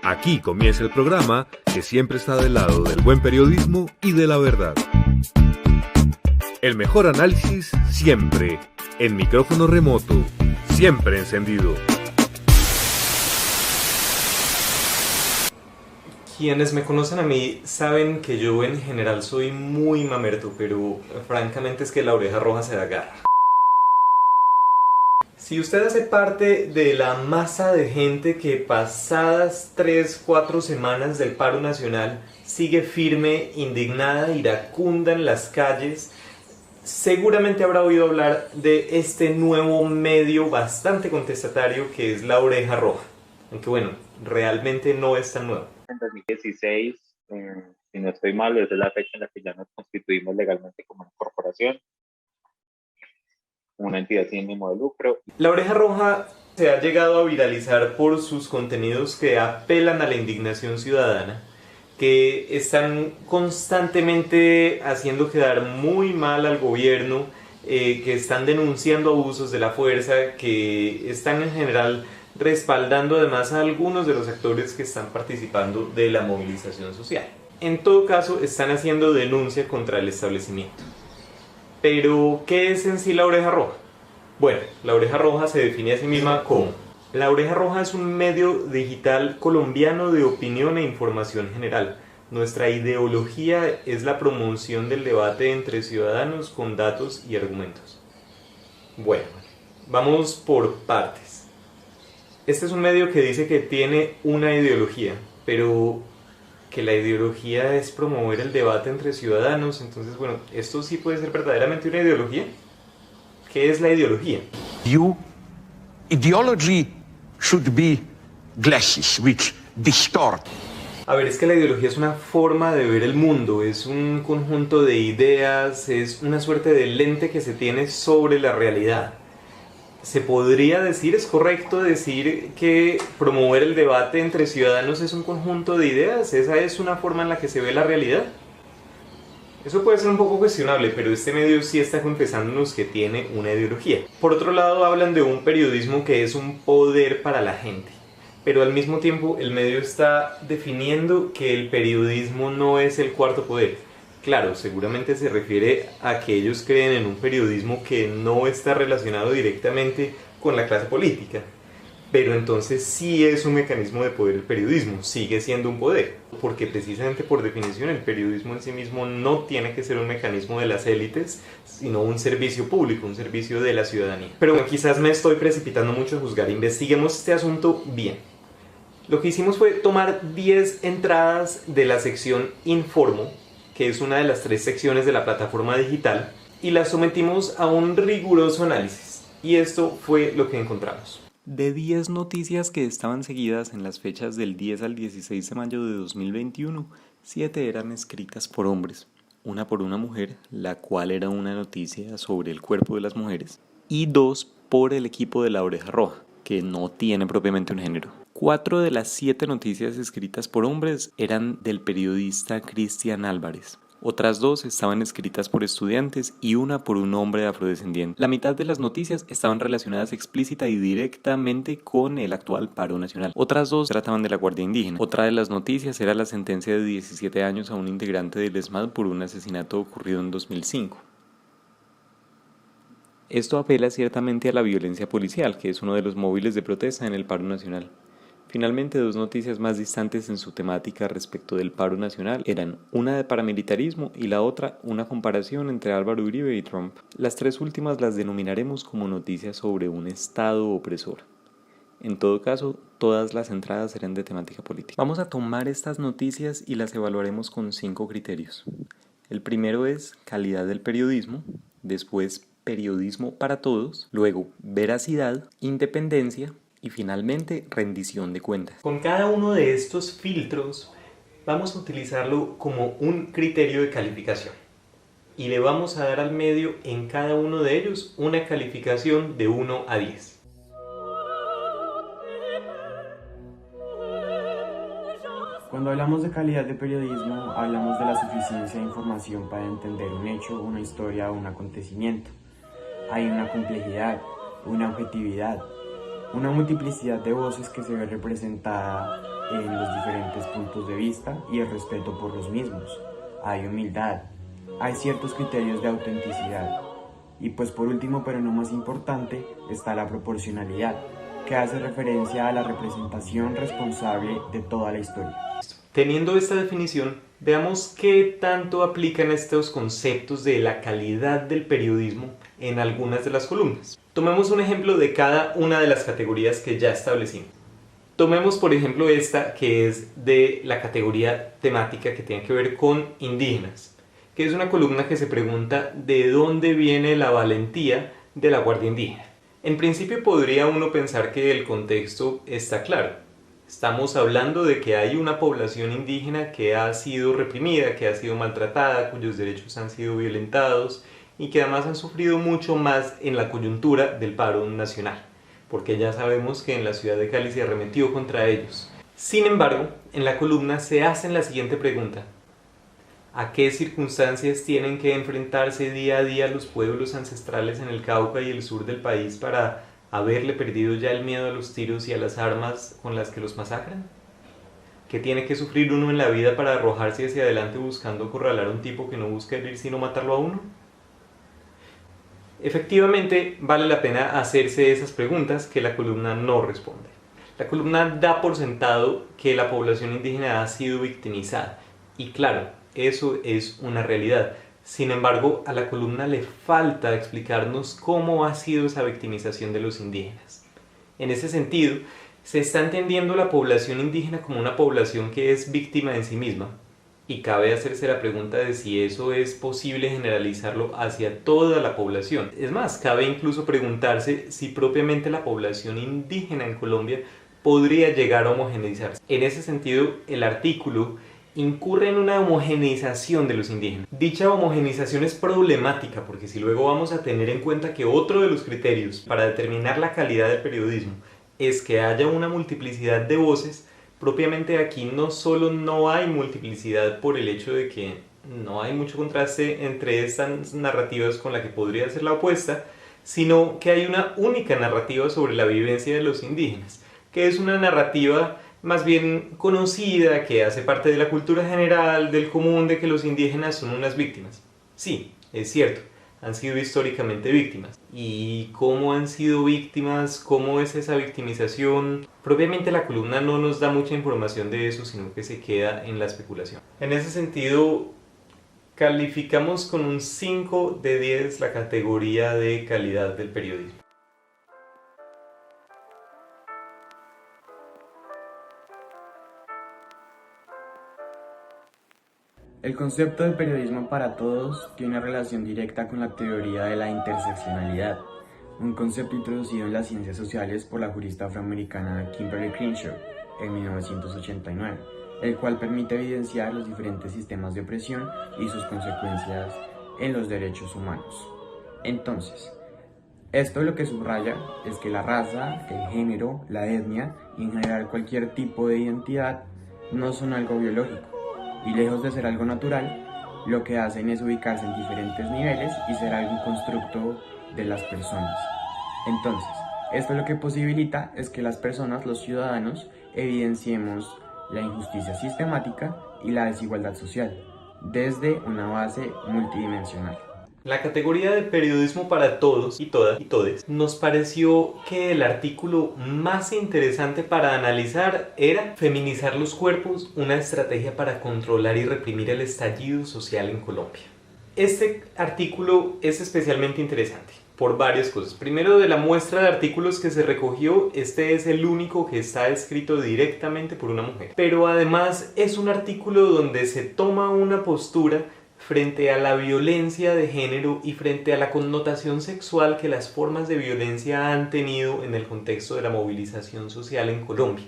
Aquí comienza el programa que siempre está del lado del buen periodismo y de la verdad. El mejor análisis siempre, en micrófono remoto, siempre encendido. Quienes me conocen a mí saben que yo en general soy muy mamerto, pero francamente es que la oreja roja se da garra. Si usted hace parte de la masa de gente que pasadas 3-4 semanas del paro nacional sigue firme, indignada, iracunda en las calles, seguramente habrá oído hablar de este nuevo medio bastante contestatario que es la oreja roja. Aunque bueno, realmente no es tan nuevo. En 2016, si no estoy mal, esa es la fecha en la que ya nos constituimos legalmente como una corporación, una entidad sin ánimo de lucro. La oreja roja se ha llegado a viralizar por sus contenidos que apelan a la indignación ciudadana, que están constantemente haciendo quedar muy mal al gobierno, que están denunciando abusos de la fuerza, que están en general respaldando además a algunos de los actores que están participando de la movilización social. En todo caso, están haciendo denuncia contra el establecimiento. Pero, ¿qué es en sí la oreja roja? Bueno, la oreja roja se define a sí misma como: la oreja roja es un medio digital colombiano de opinión e información general. Nuestra ideología es la promoción del debate entre ciudadanos con datos y argumentos. Bueno, vamos por partes. Este es un medio que dice que tiene una ideología, pero que la ideología es promover el debate entre ciudadanos. Entonces, bueno, ¿esto sí puede ser verdaderamente una ideología? ¿Qué es la ideología? Ideology should be glasses which distort. A ver, es que la ideología es una forma de ver el mundo, es un conjunto de ideas, es una suerte de lente que se tiene sobre la realidad. ¿Se podría decir, es correcto decir que promover el debate entre ciudadanos es un conjunto de ideas? ¿Esa es una forma en la que se ve la realidad? Eso puede ser un poco cuestionable, pero este medio sí está confesándonos que tiene una ideología. Por otro lado, hablan de un periodismo que es un poder para la gente, pero al mismo tiempo el medio está definiendo que el periodismo no es el cuarto poder. Claro, seguramente se refiere a que ellos creen en un periodismo que no está relacionado directamente con la clase política. Pero entonces sí es un mecanismo de poder el periodismo, sigue siendo un poder. Porque precisamente por definición el periodismo en sí mismo no tiene que ser un mecanismo de las élites, sino un servicio público, un servicio de la ciudadanía. Pero bueno, quizás me estoy precipitando mucho a juzgar, investiguemos este asunto bien. Lo que hicimos fue tomar 10 entradas de la sección Informo, que es una de las 3 secciones de la plataforma digital, y las sometimos a un riguroso análisis. Y esto fue lo que encontramos. De 10 noticias que estaban seguidas en las fechas del 10 al 16 de mayo de 2021, 7 eran escritas por hombres, una por una mujer, la cual era una noticia sobre el cuerpo de las mujeres, y 2 por el equipo de la oreja roja, que no tiene propiamente un género. 4 de las 7 noticias escritas por hombres eran del periodista Cristian Álvarez. Otras 2 estaban escritas por estudiantes y una por un hombre afrodescendiente. La mitad de las noticias estaban relacionadas explícita y directamente con el actual paro nacional. Otras 2 trataban de la Guardia Indígena. Otra de las noticias era la sentencia de 17 años a un integrante del ESMAD por un asesinato ocurrido en 2005. Esto apela ciertamente a la violencia policial, que es uno de los móviles de protesta en el paro nacional. Finalmente, 2 noticias más distantes en su temática respecto del paro nacional eran una de paramilitarismo y la otra una comparación entre Álvaro Uribe y Trump. Las 3 últimas las denominaremos como noticias sobre un Estado opresor. En todo caso, todas las entradas serán de temática política. Vamos a tomar estas noticias y las evaluaremos con 5 criterios. El primero es calidad del periodismo, después periodismo para todos, luego veracidad, independencia, y finalmente rendición de cuentas. Con cada uno de estos filtros vamos a utilizarlo como un criterio de calificación y le vamos a dar al medio en cada uno de ellos una calificación de 1 a 10. Cuando hablamos de calidad de periodismo, hablamos de la suficiencia de información para entender un hecho, una historia o un acontecimiento. Hay una complejidad, una objetividad, Una multiplicidad de voces que se ve representada en los diferentes puntos de vista y el respeto por los mismos. Hay humildad, hay ciertos criterios de autenticidad. Y pues por último, pero no más importante, está la proporcionalidad, que hace referencia a la representación responsable de toda la historia. Teniendo esta definición, veamos qué tanto aplican estos conceptos de la calidad del periodismo en algunas de las columnas. Tomemos un ejemplo de cada una de las categorías que ya establecimos. Tomemos por ejemplo esta que es de la categoría temática que tiene que ver con indígenas, que es una columna que se pregunta de dónde viene la valentía de la Guardia Indígena. En principio podría uno pensar que el contexto está claro. Estamos hablando de que hay una población indígena que ha sido reprimida, que ha sido maltratada, cuyos derechos han sido violentados y que además han sufrido mucho más en la coyuntura del paro nacional, porque ya sabemos que en la ciudad de Cali se arremetió contra ellos. Sin embargo, en la columna se hacen la siguiente pregunta: ¿a qué circunstancias tienen que enfrentarse día a día los pueblos ancestrales en el Cauca y el sur del país para haberle perdido ya el miedo a los tiros y a las armas con las que los masacran? ¿Qué tiene que sufrir uno en la vida para arrojarse hacia adelante buscando acorralar a un tipo que no busca herir sino matarlo a uno? Efectivamente, vale la pena hacerse esas preguntas que la columna no responde. La columna da por sentado que la población indígena ha sido victimizada, y claro, eso es una realidad. Sin embargo, a la columna le falta explicarnos cómo ha sido esa victimización de los indígenas. En ese sentido, se está entendiendo la población indígena como una población que es víctima en sí misma, y cabe hacerse la pregunta de si eso es posible generalizarlo hacia toda la población. Es más, cabe incluso preguntarse si propiamente la población indígena en Colombia podría llegar a homogeneizarse. En ese sentido, el artículo incurre en una homogeneización de los indígenas. Dicha homogeneización es problemática porque si luego vamos a tener en cuenta que otro de los criterios para determinar la calidad del periodismo es que haya una multiplicidad de voces, propiamente aquí no solo no hay multiplicidad por el hecho de que no hay mucho contraste entre estas narrativas con la que podría ser la opuesta, sino que hay una única narrativa sobre la vivencia de los indígenas, que es una narrativa más bien conocida, que hace parte de la cultura general, del común, de que los indígenas son unas víctimas. Sí, es cierto, han sido históricamente víctimas. ¿Y cómo han sido víctimas? ¿Cómo es esa victimización? Propiamente la columna no nos da mucha información de eso, sino que se queda en la especulación. En ese sentido, calificamos con un 5 de 10 la categoría de calidad del periodismo. El concepto de periodismo para todos tiene una relación directa con la teoría de la interseccionalidad, un concepto introducido en las ciencias sociales por la jurista afroamericana Kimberly Crenshaw en 1989, el cual permite evidenciar los diferentes sistemas de opresión y sus consecuencias en los derechos humanos. Entonces, esto lo que subraya es que la raza, el género, la etnia y en general cualquier tipo de identidad no son algo biológico, y lejos de ser algo natural, lo que hacen es ubicarse en diferentes niveles y ser algún constructo de las personas. Entonces, esto lo que posibilita es que las personas, los ciudadanos, evidenciemos la injusticia sistemática y la desigualdad social, desde una base multidimensional. La categoría de periodismo para todos y todas y todes nos pareció que el artículo más interesante para analizar era Feminizar los cuerpos, una estrategia para controlar y reprimir el estallido social en Colombia. Este artículo es especialmente interesante por varias cosas. Primero, de la muestra de artículos que se recogió, este es el único que está escrito directamente por una mujer. Pero además es un artículo donde se toma una postura frente a la violencia de género y frente a la connotación sexual que las formas de violencia han tenido en el contexto de la movilización social en Colombia.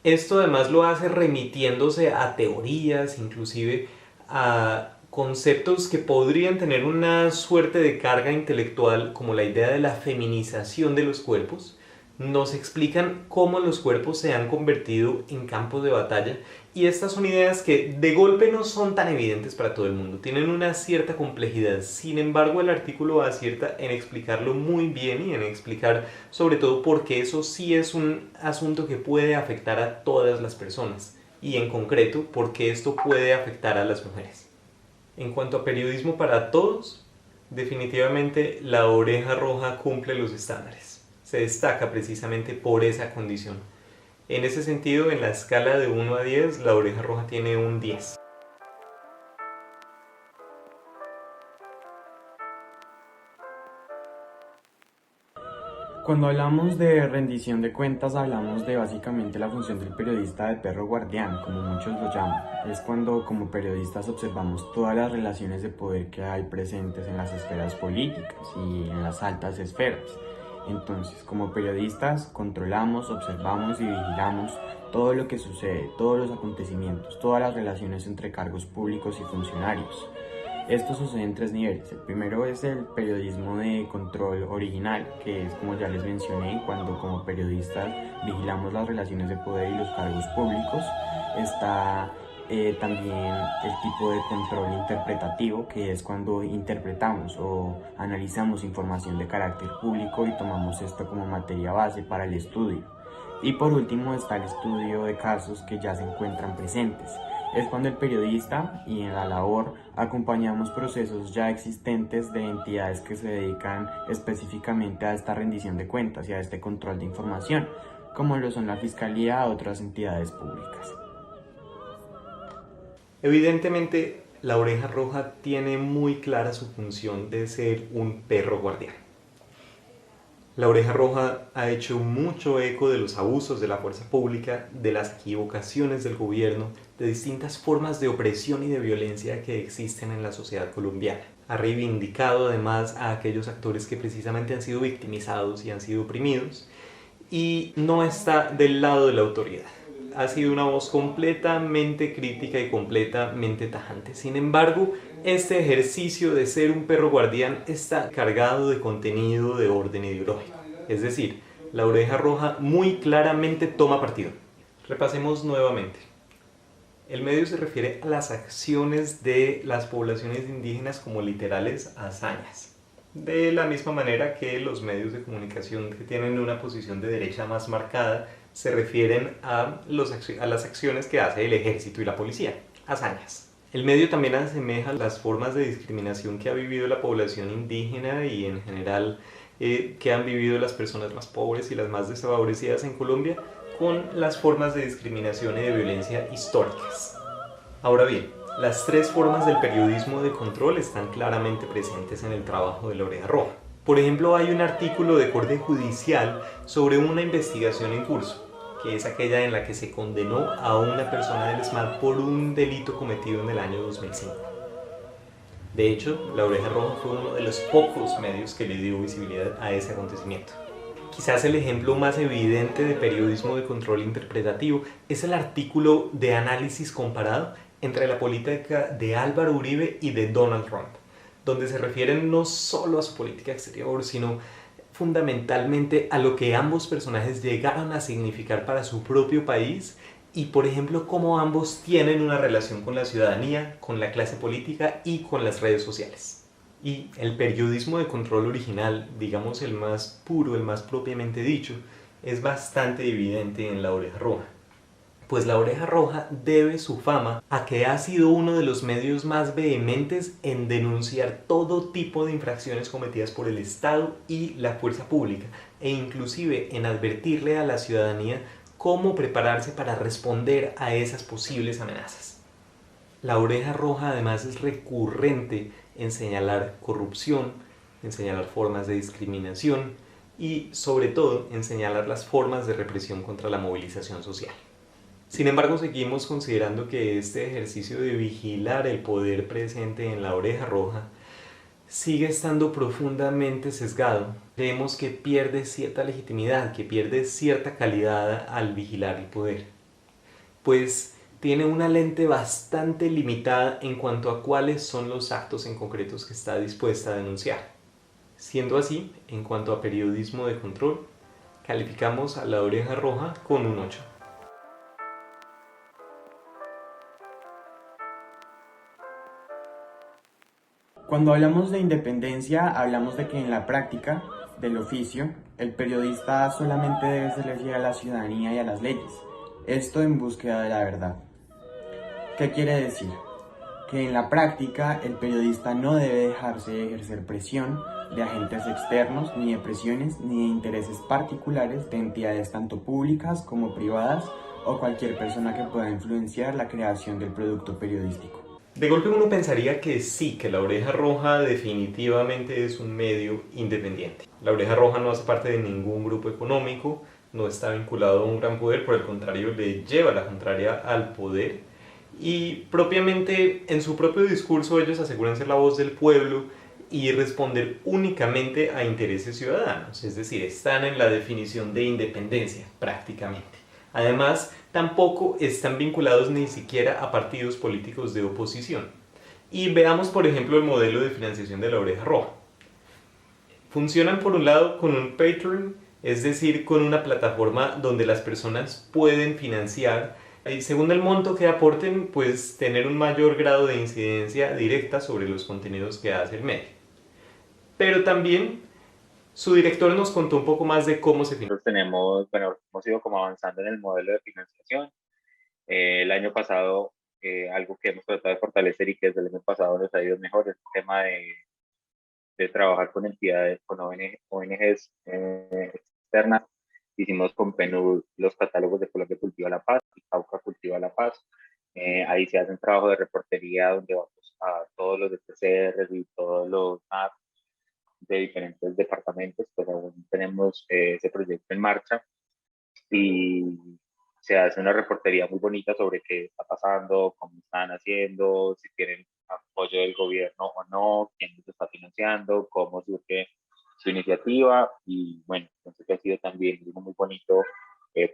Esto además lo hace remitiéndose a teorías, inclusive a conceptos que podrían tener una suerte de carga intelectual, como la idea de la feminización de los cuerpos, nos explican cómo los cuerpos se han convertido en campos de batalla, y estas son ideas que de golpe no son tan evidentes para todo el mundo, tienen una cierta complejidad. Sin embargo, el artículo acierta en explicarlo muy bien y en explicar sobre todo por qué eso sí es un asunto que puede afectar a todas las personas, y en concreto por qué esto puede afectar a las mujeres. En cuanto a periodismo para todos, definitivamente La Oreja Roja cumple los estándares. Se destaca precisamente por esa condición. En ese sentido, en la escala de 1 a 10, La Oreja Roja tiene un 10. Cuando hablamos de rendición de cuentas, hablamos de básicamente la función del periodista de perro guardián, como muchos lo llaman. Es cuando como periodistas observamos todas las relaciones de poder que hay presentes en las esferas políticas y en las altas esferas. Entonces, como periodistas, controlamos, observamos y vigilamos todo lo que sucede, todos los acontecimientos, todas las relaciones entre cargos públicos y funcionarios. Esto sucede en 3 niveles. El primero es el periodismo de control original, que es, como ya les mencioné, cuando como periodistas vigilamos las relaciones de poder y los cargos públicos. Está también el tipo de control interpretativo, que es cuando interpretamos o analizamos información de carácter público y tomamos esto como materia base para el estudio. Y por último está el estudio de casos que ya se encuentran presentes. Es cuando el periodista y en la labor acompañamos procesos ya existentes de entidades que se dedican específicamente a esta rendición de cuentas y a este control de información, como lo son la Fiscalía u otras entidades públicas. Evidentemente, La Oreja Roja tiene muy clara su función de ser un perro guardián. La Oreja Roja ha hecho mucho eco de los abusos de la fuerza pública, de las equivocaciones del gobierno, de distintas formas de opresión y de violencia que existen en la sociedad colombiana. Ha reivindicado además a aquellos actores que precisamente han sido victimizados y han sido oprimidos, y no está del lado de la autoridad. Ha sido una voz completamente crítica y completamente tajante. Sin embargo, este ejercicio de ser un perro guardián está cargado de contenido de orden ideológico. Es decir, La Oreja Roja muy claramente toma partido. Repasemos nuevamente. El medio se refiere a las acciones de las poblaciones indígenas como literales hazañas. De la misma manera que los medios de comunicación que tienen una posición de derecha más marcada se refieren a las acciones que hace el ejército y la policía, hazañas. El medio también asemeja las formas de discriminación que ha vivido la población indígena y en general que han vivido las personas más pobres y las más desfavorecidas en Colombia con las formas de discriminación y de violencia históricas. Ahora bien, las 3 formas del periodismo de control están claramente presentes en el trabajo de La Oreja Roja. Por ejemplo, hay un artículo de corte judicial sobre una investigación en curso, que es aquella en la que se condenó a una persona del SMAT por un delito cometido en el año 2005. De hecho, La Oreja Roja fue uno de los pocos medios que le dio visibilidad a ese acontecimiento. Quizás el ejemplo más evidente de periodismo de control interpretativo es el artículo de análisis comparado entre la política de Álvaro Uribe y de Donald Trump, donde se refieren no solo a su política exterior, sino fundamentalmente a lo que ambos personajes llegaron a significar para su propio país y, por ejemplo, cómo ambos tienen una relación con la ciudadanía, con la clase política y con las redes sociales. Y el periodismo de control original, digamos el más puro, el más propiamente dicho, es bastante evidente en La Oreja Roja. Pues La Oreja Roja debe su fama a que ha sido uno de los medios más vehementes en denunciar todo tipo de infracciones cometidas por el Estado y la fuerza pública, e inclusive en advertirle a la ciudadanía cómo prepararse para responder a esas posibles amenazas. La Oreja Roja además es recurrente en señalar corrupción, en señalar formas de discriminación y sobre todo en señalar las formas de represión contra la movilización social. Sin embargo, seguimos considerando que este ejercicio de vigilar el poder presente en La Oreja Roja sigue estando profundamente sesgado. Creemos que pierde cierta legitimidad, que pierde cierta calidad al vigilar el poder, pues tiene una lente bastante limitada en cuanto a cuáles son los actos en concretos que está dispuesta a denunciar. Siendo así, en cuanto a periodismo de control, Calificamos a La Oreja Roja con un 8. Cuando hablamos de independencia, hablamos de que en la práctica del oficio, el periodista solamente debe ser fiel a la ciudadanía y a las leyes, esto en búsqueda de la verdad. ¿Qué quiere decir? Que en la práctica el periodista no debe dejarse ejercer presión de agentes externos, ni de presiones, ni de intereses particulares de entidades tanto públicas como privadas o cualquier persona que pueda influenciar la creación del producto periodístico. De golpe uno pensaría que sí, que La Oreja Roja definitivamente es un medio independiente. La Oreja Roja no hace parte de ningún grupo económico, no está vinculado a un gran poder, por el contrario le lleva la contraria al poder y propiamente en su propio discurso ellos aseguran ser la voz del pueblo y responder únicamente a intereses ciudadanos, es decir, están en la definición de independencia prácticamente. Además, tampoco están vinculados ni siquiera a partidos políticos de oposición. Y veamos, por ejemplo, el modelo de financiación de La Oreja Roja. Funcionan, por un lado, con un Patreon, es decir, con una plataforma donde las personas pueden financiar y según el monto que aporten, pues tener un mayor grado de incidencia directa sobre los contenidos que hace el medio. Pero también su director nos contó un poco más de cómo se financia. Hemos ido como avanzando en el modelo de financiación. El año pasado, algo que hemos tratado de fortalecer y que desde el año pasado nos ha ido mejor es el tema de trabajar con entidades, con ONGs externas. Hicimos con PNUD los catálogos de Colombia Cultiva la Paz y Cauca Cultiva la Paz. Ahí se hace un trabajo de reportería donde vamos a todos los DPCR y todos los MAP de diferentes departamentos, pues aún tenemos ese proyecto en marcha y se hace una reportería muy bonita sobre qué está pasando, cómo están haciendo, si tienen apoyo del gobierno o no, quién los está financiando, cómo surge su iniciativa y bueno, entonces que ha sido también algo muy bonito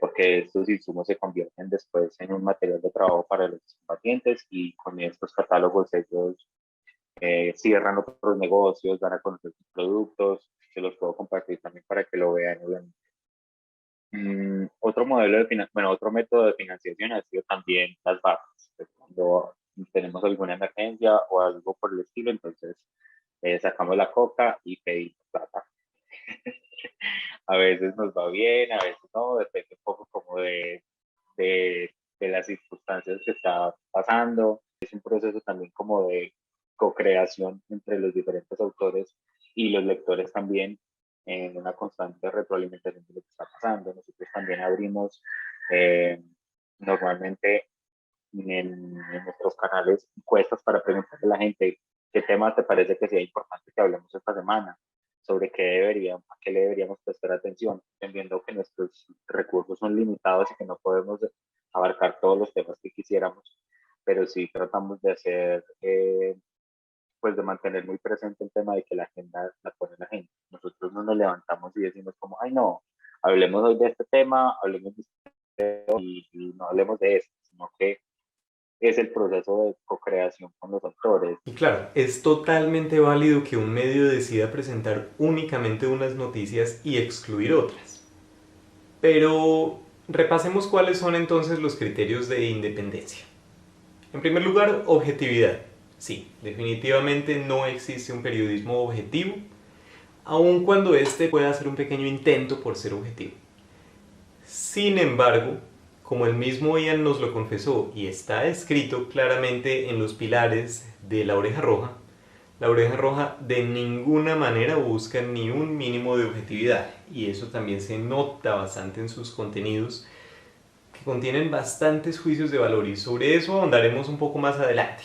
porque estos insumos se convierten después en un material de trabajo para los combatientes y con estos catálogos ellos cierran otros negocios, dan a conocer sus productos, se los puedo compartir también para que lo vean, obviamente. Otro otro método de financiación ha sido también las barras. Cuando tenemos alguna emergencia o algo por el estilo, entonces sacamos la coca y pedimos plata. A veces nos va bien, a veces no, depende un poco como de las circunstancias que está pasando. Es un proceso también como de co-creación entre los diferentes autores y los lectores también en una constante retroalimentación de lo que está pasando. Nosotros también abrimos normalmente en nuestros canales encuestas para preguntarle a la gente qué temas te parece que sea importante que hablemos esta semana, sobre a qué le deberíamos prestar atención, entendiendo que nuestros recursos son limitados y que no podemos abarcar todos los temas que quisiéramos, pero sí tratamos de hacer pues de mantener muy presente el tema de que la agenda la pone la gente. Nosotros no nos levantamos y decimos como, ay no, hablemos hoy de este tema, hablemos de este tema y no hablemos de esto, sino que es el proceso de co-creación con los autores. Y claro, es totalmente válido que un medio decida presentar únicamente unas noticias y excluir otras. Pero repasemos cuáles son entonces los criterios de independencia. En primer lugar, objetividad. Sí, definitivamente no existe un periodismo objetivo, aun cuando este pueda hacer un pequeño intento por ser objetivo. Sin embargo, como el mismo Ian nos lo confesó y está escrito claramente en los pilares de La Oreja Roja de ninguna manera busca ni un mínimo de objetividad, y eso también se nota bastante en sus contenidos, que contienen bastantes juicios de valor, y sobre eso ahondaremos un poco más adelante.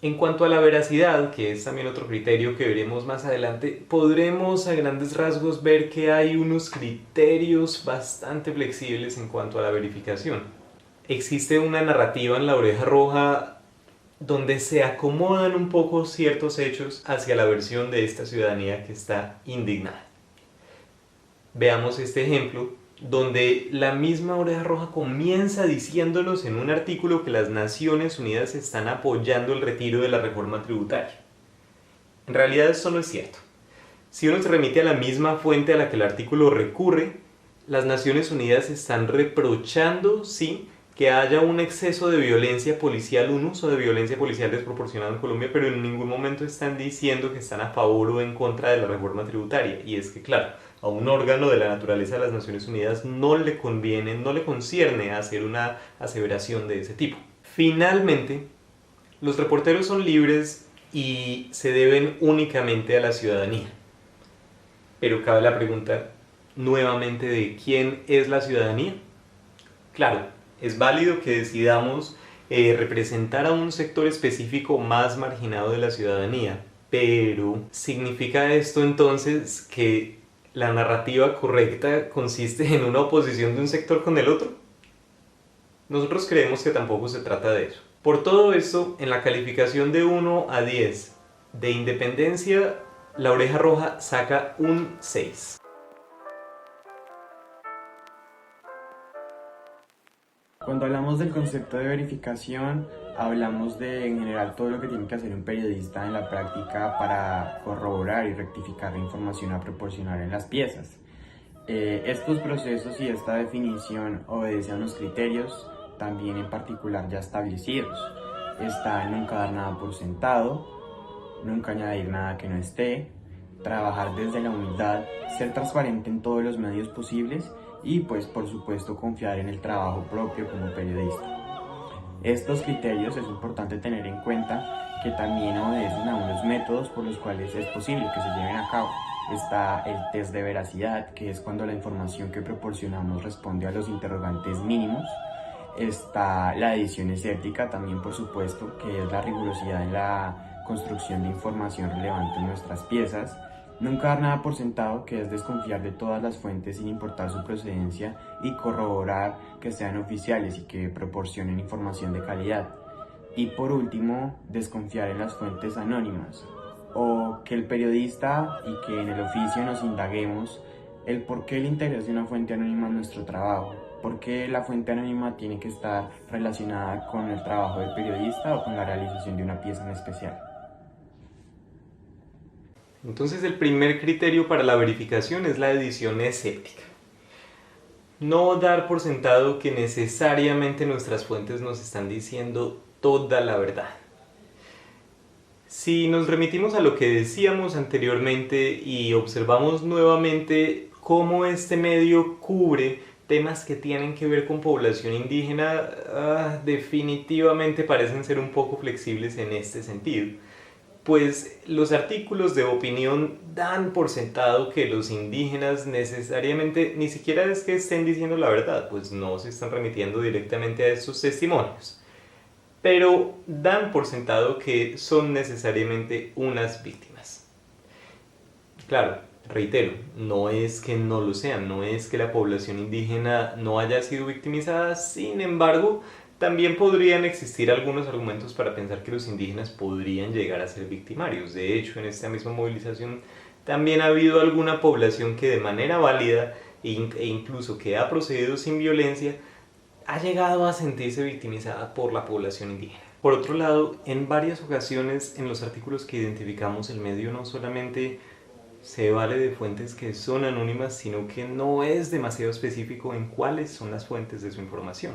En cuanto a la veracidad, que es también otro criterio que veremos más adelante, podremos a grandes rasgos ver que hay unos criterios bastante flexibles en cuanto a la verificación. Existe una narrativa en La Oreja Roja donde se acomodan un poco ciertos hechos hacia la versión de esta ciudadanía que está indignada. Veamos este ejemplo, donde la misma Oreja Roja comienza diciéndonos en un artículo que las Naciones Unidas están apoyando el retiro de la reforma tributaria. En realidad esto no es cierto. Si uno se remite a la misma fuente a la que el artículo recurre, las Naciones Unidas están reprochando, sí, que haya un exceso de violencia policial, un uso de violencia policial desproporcionado en Colombia, pero en ningún momento están diciendo que están a favor o en contra de la reforma tributaria. Y es que, claro, a un órgano de la naturaleza de las Naciones Unidas no le conviene, no le concierne hacer una aseveración de ese tipo. Finalmente, los reporteros son libres y se deben únicamente a la ciudadanía. Pero cabe la pregunta nuevamente de quién es la ciudadanía. Claro, es válido que decidamos representar a un sector específico más marginado de la ciudadanía, pero ¿significa esto entonces que la narrativa correcta consiste en una oposición de un sector con el otro? Nosotros creemos que tampoco se trata de eso. Por todo esto, en la calificación de 1 a 10 de independencia, La Oreja Roja saca un 6. Cuando hablamos del concepto de verificación, hablamos de en general todo lo que tiene que hacer un periodista en la práctica para corroborar y rectificar la información a proporcionar en las piezas. Estos procesos y esta definición obedecen a unos criterios también en particular ya establecidos. Está nunca dar nada por sentado, nunca añadir nada que no esté, trabajar desde la humildad, ser transparente en todos los medios posibles y pues por supuesto confiar en el trabajo propio como periodista. Estos criterios es importante tener en cuenta que también obedecen a unos métodos por los cuales es posible que se lleven a cabo. Está el test de veracidad, que es cuando la información que proporcionamos responde a los interrogantes mínimos. Está la edición escéptica también, por supuesto, que es la rigurosidad en la construcción de información relevante en nuestras piezas. Nunca dar nada por sentado, que es desconfiar de todas las fuentes sin importar su procedencia y corroborar que sean oficiales y que proporcionen información de calidad. Y por último, desconfiar en las fuentes anónimas, o que el periodista y que en el oficio nos indaguemos el por qué el interés de una fuente anónima en nuestro trabajo, por qué la fuente anónima tiene que estar relacionada con el trabajo del periodista o con la realización de una pieza en especial. Entonces el primer criterio para la verificación es la edición escéptica. No dar por sentado que necesariamente nuestras fuentes nos están diciendo toda la verdad. Si nos remitimos a lo que decíamos anteriormente y observamos nuevamente cómo este medio cubre temas que tienen que ver con población indígena, definitivamente parecen ser un poco flexibles en este sentido. Pues los artículos de opinión dan por sentado que los indígenas necesariamente ni siquiera es que estén diciendo la verdad, pues no se están remitiendo directamente a estos testimonios, pero dan por sentado que son necesariamente unas víctimas. Claro, reitero, no es que no lo sean, no es que la población indígena no haya sido victimizada, sin embargo, también podrían existir algunos argumentos para pensar que los indígenas podrían llegar a ser victimarios. De hecho, en esta misma movilización también ha habido alguna población que de manera válida e incluso que ha procedido sin violencia, ha llegado a sentirse victimizada por la población indígena. Por otro lado, en varias ocasiones en los artículos que identificamos, el medio no solamente se vale de fuentes que son anónimas, sino que no es demasiado específico en cuáles son las fuentes de su información.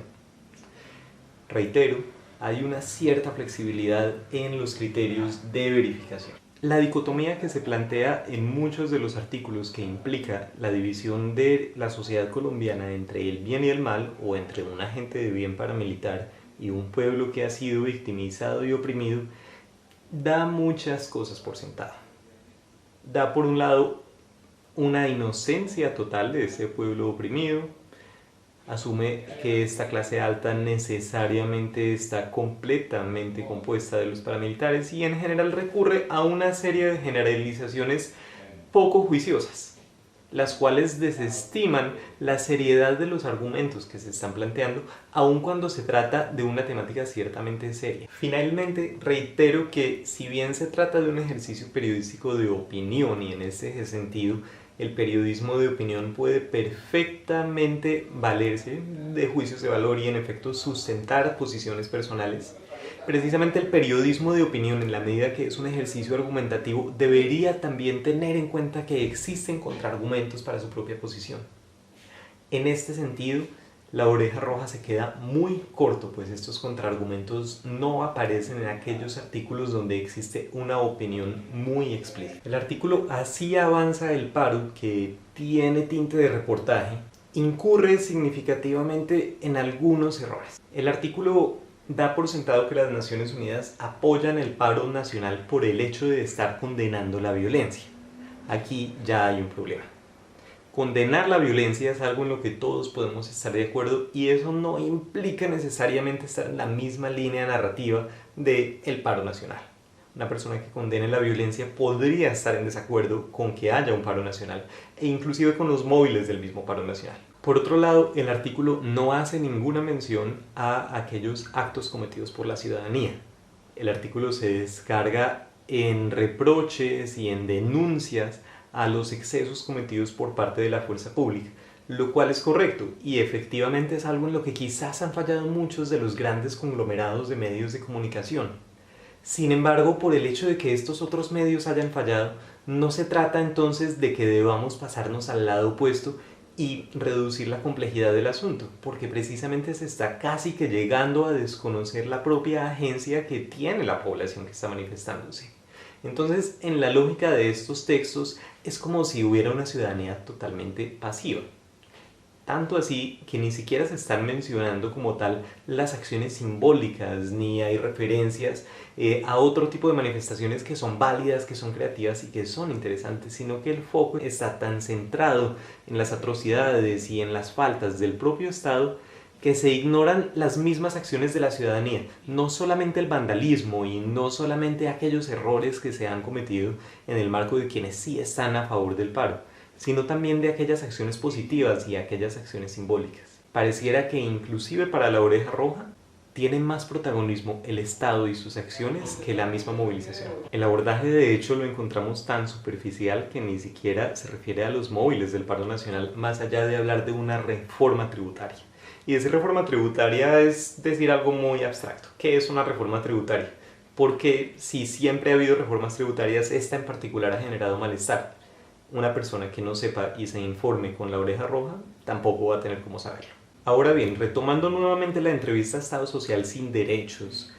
Reitero, hay una cierta flexibilidad en los criterios de verificación. La dicotomía que se plantea en muchos de los artículos, que implica la división de la sociedad colombiana entre el bien y el mal, o entre un agente de bien paramilitar y un pueblo que ha sido victimizado y oprimido, da muchas cosas por sentado. Da por un lado una inocencia total de ese pueblo oprimido, asume que esta clase alta necesariamente está completamente compuesta de los paramilitares y en general recurre a una serie de generalizaciones poco juiciosas, las cuales desestiman la seriedad de los argumentos que se están planteando, aun cuando se trata de una temática ciertamente seria. Finalmente, reitero que si bien se trata de un ejercicio periodístico de opinión y en ese sentido, el periodismo de opinión puede perfectamente valerse de juicios de valor y en efecto sustentar posiciones personales, Precisamente el periodismo de opinión, en la medida que es un ejercicio argumentativo, debería también tener en cuenta que existen contraargumentos para su propia posición. En este sentido, La Oreja Roja se queda muy corto, pues estos contraargumentos no aparecen en aquellos artículos donde existe una opinión muy explícita. El artículo Así avanza el paro, que tiene tinte de reportaje, incurre significativamente en algunos errores. El artículo da por sentado que las Naciones Unidas apoyan el paro nacional por el hecho de estar condenando la violencia. Aquí ya hay un problema. Condenar la violencia es algo en lo que todos podemos estar de acuerdo y eso no implica necesariamente estar en la misma línea narrativa del paro nacional. Una persona que condene la violencia podría estar en desacuerdo con que haya un paro nacional e inclusive con los móviles del mismo paro nacional. Por otro lado, el artículo no hace ninguna mención a aquellos actos cometidos por la ciudadanía. El artículo se descarga en reproches y en denuncias a los excesos cometidos por parte de la fuerza pública, lo cual es correcto y efectivamente es algo en lo que quizás han fallado muchos de los grandes conglomerados de medios de comunicación. Sin embargo, por el hecho de que estos otros medios hayan fallado, no se trata entonces de que debamos pasarnos al lado opuesto y reducir la complejidad del asunto, porque precisamente se está casi que llegando a desconocer la propia agencia que tiene la población que está manifestándose. Entonces, en la lógica de estos textos, es como si hubiera una ciudadanía totalmente pasiva. Tanto así que ni siquiera se están mencionando como tal las acciones simbólicas, ni hay referencias a otro tipo de manifestaciones que son válidas, que son creativas y que son interesantes, sino que el foco está tan centrado en las atrocidades y en las faltas del propio Estado que se ignoran las mismas acciones de la ciudadanía, no solamente el vandalismo y no solamente aquellos errores que se han cometido en el marco de quienes sí están a favor del paro, sino también de aquellas acciones positivas y aquellas acciones simbólicas. Pareciera que inclusive para La Oreja Roja tiene más protagonismo el Estado y sus acciones que la misma movilización. El abordaje de hecho lo encontramos tan superficial que ni siquiera se refiere a los móviles del paro nacional, más allá de hablar de una reforma tributaria. Y esa reforma tributaria es decir algo muy abstracto. ¿Qué es una reforma tributaria? Porque si siempre ha habido reformas tributarias, esta en particular ha generado malestar. Una persona que no sepa y se informe con La Oreja Roja tampoco va a tener cómo saberlo. Ahora bien, retomando nuevamente la entrevista a Estado Social sin Derechos,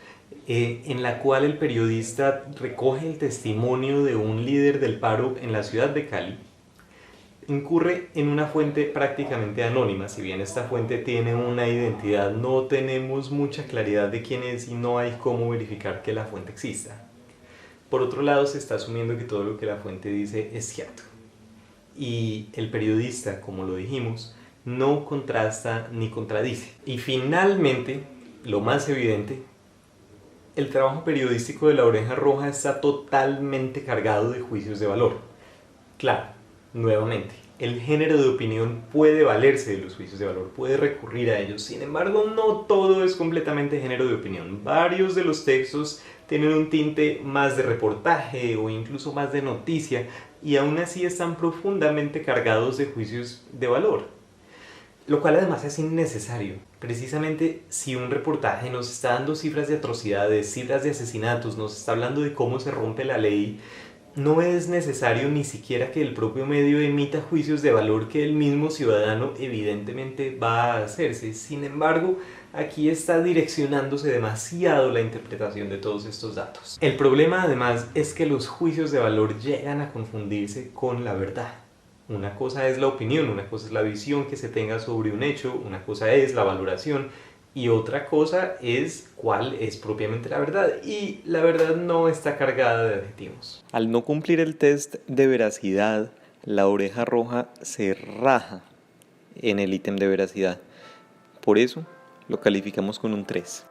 en la cual el periodista recoge el testimonio de un líder del paro en la ciudad de Cali, incurre en una fuente prácticamente anónima. Si bien esta fuente tiene una identidad, no tenemos mucha claridad de quién es y no hay cómo verificar que la fuente exista. Por otro lado, se está asumiendo que todo lo que la fuente dice es cierto. Y el periodista, como lo dijimos, no contrasta ni contradice. Y finalmente, lo más evidente, el trabajo periodístico de La Oreja Roja está totalmente cargado de juicios de valor. Claro, nuevamente, el género de opinión puede valerse de los juicios de valor, puede recurrir a ellos. Sin embargo, no todo es completamente género de opinión. Varios de los textos tienen un tinte más de reportaje o incluso más de noticia y aún así están profundamente cargados de juicios de valor, lo cual además es innecesario. Precisamente si un reportaje nos está dando cifras de atrocidades, cifras de asesinatos, nos está hablando de cómo se rompe la ley, no es necesario ni siquiera que el propio medio emita juicios de valor que el mismo ciudadano evidentemente va a hacerse. Sin embargo, aquí está direccionándose demasiado la interpretación de todos estos datos. El problema además es que los juicios de valor llegan a confundirse con la verdad. Una cosa es la opinión, una cosa es la visión que se tenga sobre un hecho, una cosa es la valoración y otra cosa es cuál es propiamente la verdad. Y la verdad no está cargada de adjetivos. Al no cumplir el test de veracidad, La Oreja Roja se raja en el ítem de veracidad. Por eso lo calificamos con un 3.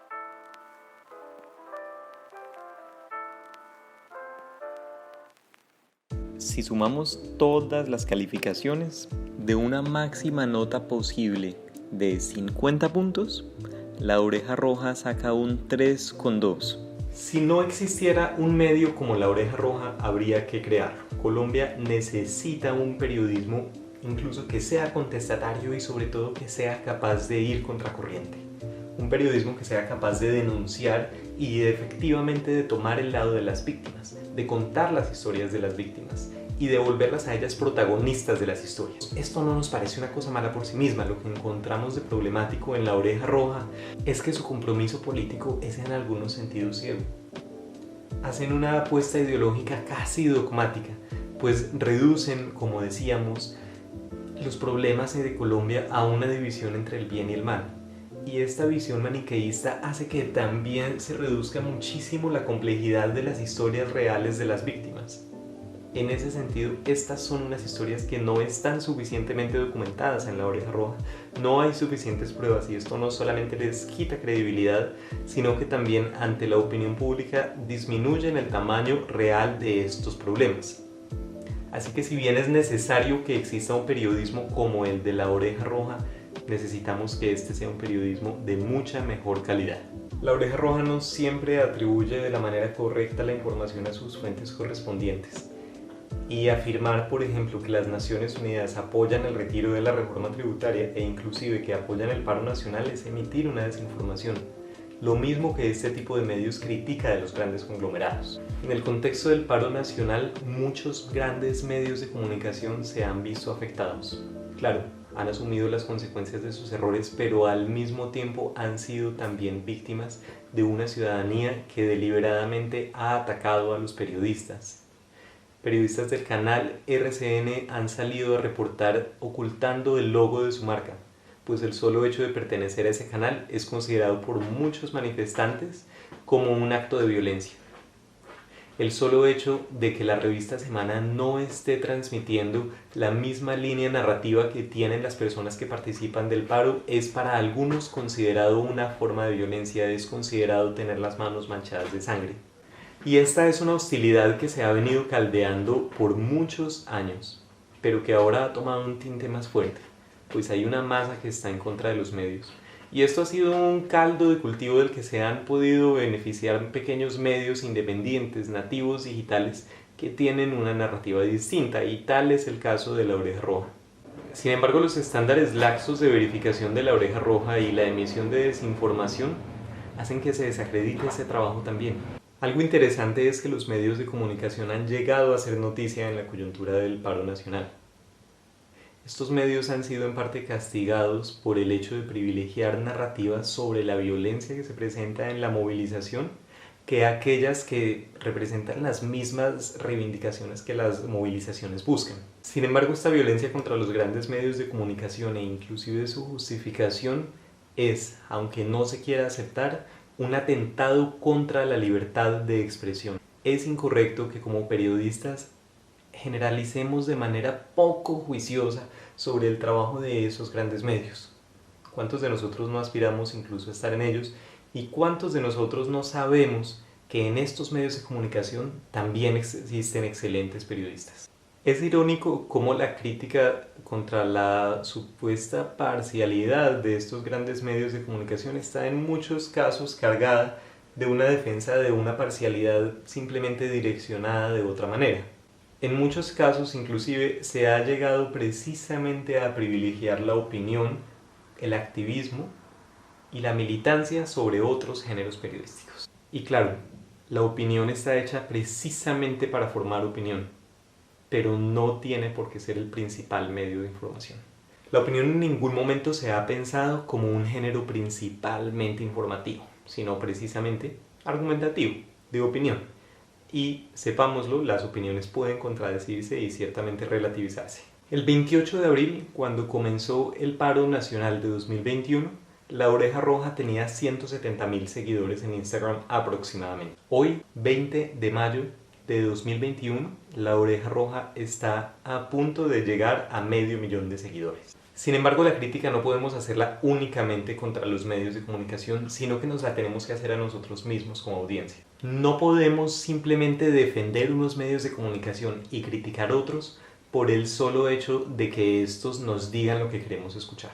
Si sumamos todas las calificaciones, de una máxima nota posible de 50 puntos, La Oreja Roja saca un 3,2. Si no existiera un medio como La Oreja Roja, habría que crearlo. Colombia necesita un periodismo incluso que sea contestatario y sobre todo que sea capaz de ir contracorriente. un periodismo que sea capaz de denunciar y efectivamente de tomar el lado de las víctimas, de contar las historias de las víctimas y de volverlas a ellas protagonistas de las historias. Esto no nos parece una cosa mala por sí misma. Lo que encontramos de problemático en La Oreja Roja es que su compromiso político es en algunos sentidos ciego. Hacen una apuesta ideológica casi dogmática, pues reducen, como decíamos, los problemas de Colombia a una división entre el bien y el mal. Y esta visión maniqueísta hace que también se reduzca muchísimo la complejidad de las historias reales de las víctimas. En ese sentido, estas son unas historias que no están suficientemente documentadas en La Oreja Roja. No hay suficientes pruebas y esto no solamente les quita credibilidad, sino que también ante la opinión pública disminuyen el tamaño real de estos problemas. Así que si bien es necesario que exista un periodismo como el de La Oreja Roja, necesitamos que este sea un periodismo de mucha mejor calidad. La Oreja Roja no siempre atribuye de la manera correcta la información a sus fuentes correspondientes. Y afirmar, por ejemplo, que las Naciones Unidas apoyan el retiro de la reforma tributaria e inclusive que apoyan el paro nacional es emitir una desinformación. Lo mismo que este tipo de medios critica de los grandes conglomerados. En el contexto del paro nacional, muchos grandes medios de comunicación se han visto afectados. Claro, han asumido las consecuencias de sus errores, pero al mismo tiempo han sido también víctimas de una ciudadanía que deliberadamente ha atacado a los periodistas. Periodistas del canal RCN han salido a reportar ocultando el logo de su marca, pues el solo hecho de pertenecer a ese canal es considerado por muchos manifestantes como un acto de violencia. El solo hecho de que la revista Semana no esté transmitiendo la misma línea narrativa que tienen las personas que participan del paro es para algunos considerado una forma de violencia, es considerado tener las manos manchadas de sangre. Y esta es una hostilidad que se ha venido caldeando por muchos años, pero que ahora ha tomado un tinte más fuerte, pues hay una masa que está en contra de los medios. Y esto ha sido un caldo de cultivo del que se han podido beneficiar pequeños medios independientes, nativos, digitales, que tienen una narrativa distinta, y tal es el caso de La Oreja Roja. Sin embargo, los estándares laxos de verificación de La Oreja Roja y la emisión de desinformación hacen que se desacredite ese trabajo también. Algo interesante es que los medios de comunicación han llegado a ser noticia en la coyuntura del paro nacional. Estos medios han sido en parte castigados por el hecho de privilegiar narrativas sobre la violencia que se presenta en la movilización que aquellas que representan las mismas reivindicaciones que las movilizaciones buscan. Sin embargo, esta violencia contra los grandes medios de comunicación e inclusive su justificación es, aunque no se quiera aceptar, un atentado contra la libertad de expresión. Es incorrecto que como periodistas generalicemos de manera poco juiciosa sobre el trabajo de esos grandes medios. ¿Cuántos de nosotros no aspiramos incluso a estar en ellos? ¿Y cuántos de nosotros no sabemos que en estos medios de comunicación también existen excelentes periodistas? Es irónico cómo la crítica contra la supuesta parcialidad de estos grandes medios de comunicación está en muchos casos cargada de una defensa de una parcialidad simplemente direccionada de otra manera. En muchos casos inclusive se ha llegado precisamente a privilegiar la opinión, el activismo y la militancia sobre otros géneros periodísticos. Y claro, la opinión está hecha precisamente para formar opinión, pero no tiene por qué ser el principal medio de información. La opinión en ningún momento se ha pensado como un género principalmente informativo, sino precisamente argumentativo, de opinión. Y sepámoslo, las opiniones pueden contradecirse y ciertamente relativizarse. El 28 de abril, cuando comenzó el paro nacional de 2021, La Oreja Roja tenía 170.000 seguidores en Instagram aproximadamente. Hoy, 20 de mayo de 2021, La Oreja Roja está a punto de llegar a 500.000 de seguidores. Sin embargo, la crítica no podemos hacerla únicamente contra los medios de comunicación, sino que nos la tenemos que hacer a nosotros mismos como audiencia. No podemos simplemente defender unos medios de comunicación y criticar otros por el solo hecho de que estos nos digan lo que queremos escuchar.